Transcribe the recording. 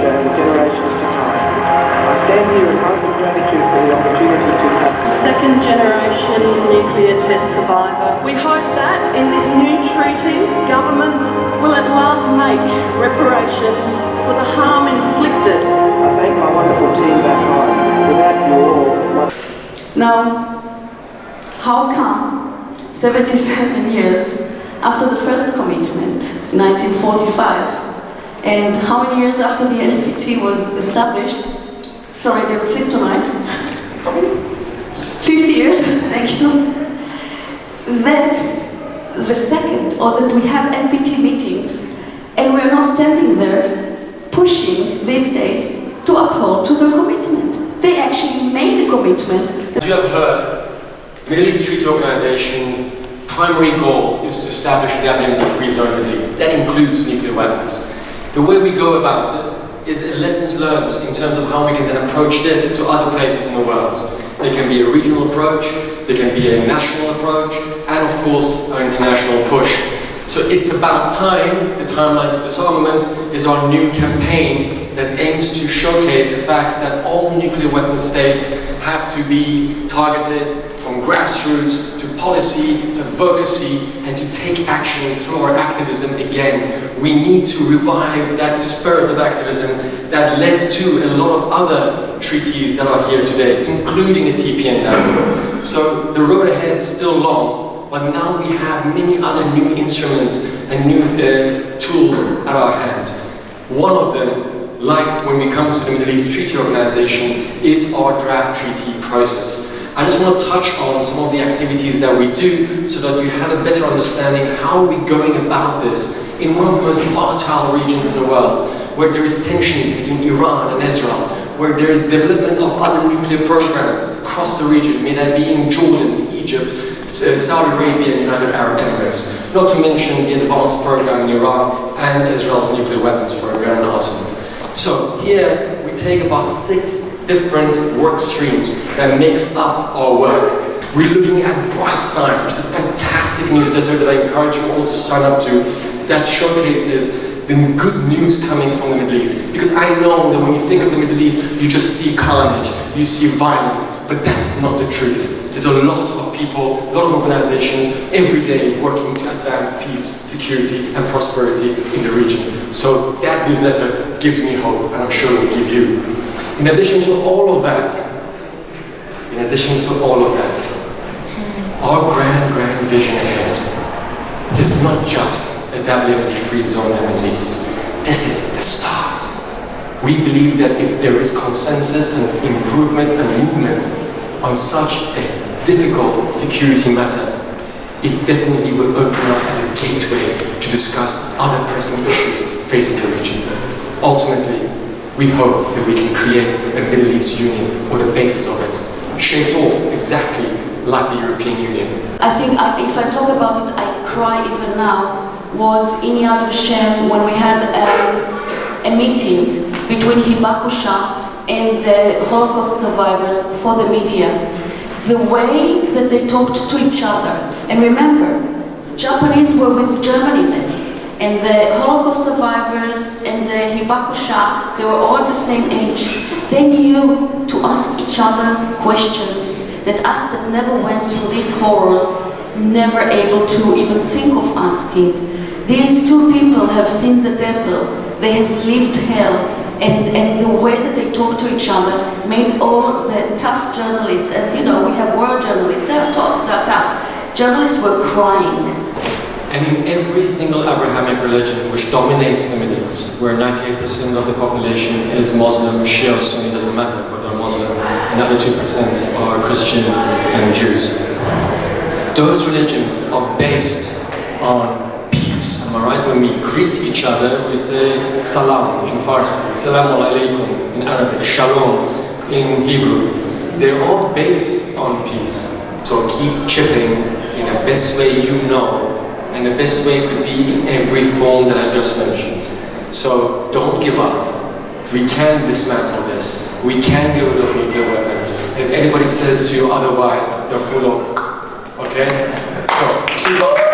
future and the generations to come. I stand here in hope and gratitude for the opportunity to second generation nuclear test survivor. We hope that in this new treaty, governments will at last make reparation for the harm inflicted. I thank my wonderful team back home. Without you all, Now, how come 77 years after the first commitment, 1945, and how many years after the NPT was established? Sorry, I didn't sleep tonight. How many? 50 years, thank you. That the second, or that we have NPT meetings, and we're not standing there pushing these states to uphold to their commitment. They actually made a commitment. As you have heard, Middle East Treaty Organization's primary goal is to establish a WMD-free zone in the Middle East. That includes nuclear weapons. The way we go about it is lessons learned in terms of how we can then approach this to other places in the world. There can be a regional approach, there can be a national approach, and of course, an international push. So it's about time. The timeline for disarmament is our new campaign that aims to showcase the fact that all nuclear weapon states have to be targeted from grassroots to policy to advocacy and to take action through our activism again. We need to revive that spirit of activism that led to a lot of other treaties that are here today, including a TPNW. So the road ahead is still long, but now we have many other new instruments and new tools at our hand. One of them, like when it comes to the Middle East Treaty Organization, is our draft treaty process. I just want to touch on some of the activities that we do so that you have a better understanding how are we going about this in one of the most volatile regions in the world, where there is tensions between Iran and Israel, where there is development of other nuclear programs across the region, may that be in Jordan, Egypt, Saudi Arabia and United Arab Emirates, not to mention the advanced program in Iran and Israel's nuclear weapons program in Arsenal. So here we take about 6 different work streams that makes up our work. We're looking at Bright Side, which is a fantastic newsletter that I encourage you all to sign up to, that showcases the good news coming from the Middle East. Because I know that when you think of the Middle East, you just see carnage, you see violence, but that's not the truth. There's a lot of people, a lot of organizations every day working to advance peace, security, and prosperity in the region. So that newsletter gives me hope, and I'm sure it will give you. In addition to all of that, our grand vision ahead is not just a WMD-free zone in the Middle East. This is the start. We believe that if there is consensus and improvement and movement on such a difficult security matter, it definitely will open up as a gateway to discuss other pressing issues facing the region. Ultimately, we hope that we can create a Middle East Union, or the basis of it, shaped off exactly like the European Union. I think if I talk about it, I cry even now, was in Yad Vashem when we had a meeting between Hibakusha and Holocaust survivors for the media. The way that they talked to each other, and remember, Japanese were with Germany then, and the Holocaust survivors and the Hibakusha, they were all the same age. They knew to ask each other questions that us that never went through these horrors, never able to even think of asking. These two people have seen the devil, they have lived hell, and the way that they talk to each other made all the tough journalists, and you know, we have world journalists, they're tough. Journalists were crying. And in every single Abrahamic religion which dominates the Middle East, where 98% of the population is Muslim, Shia, Sunni, doesn't matter, but they're Muslim, and the other 2% are Christian and Jews. Those religions are based on peace. Am I right? When we greet each other, we say salam in Farsi, salamu alaykum in Arabic, shalom in Hebrew. They're all based on peace. So keep chipping in the best way you know, and the best way could be in every form that I just mentioned. So don't give up. We can dismantle this. We can get rid of nuclear weapons. If anybody says to you otherwise, they're full of, okay? So keep up.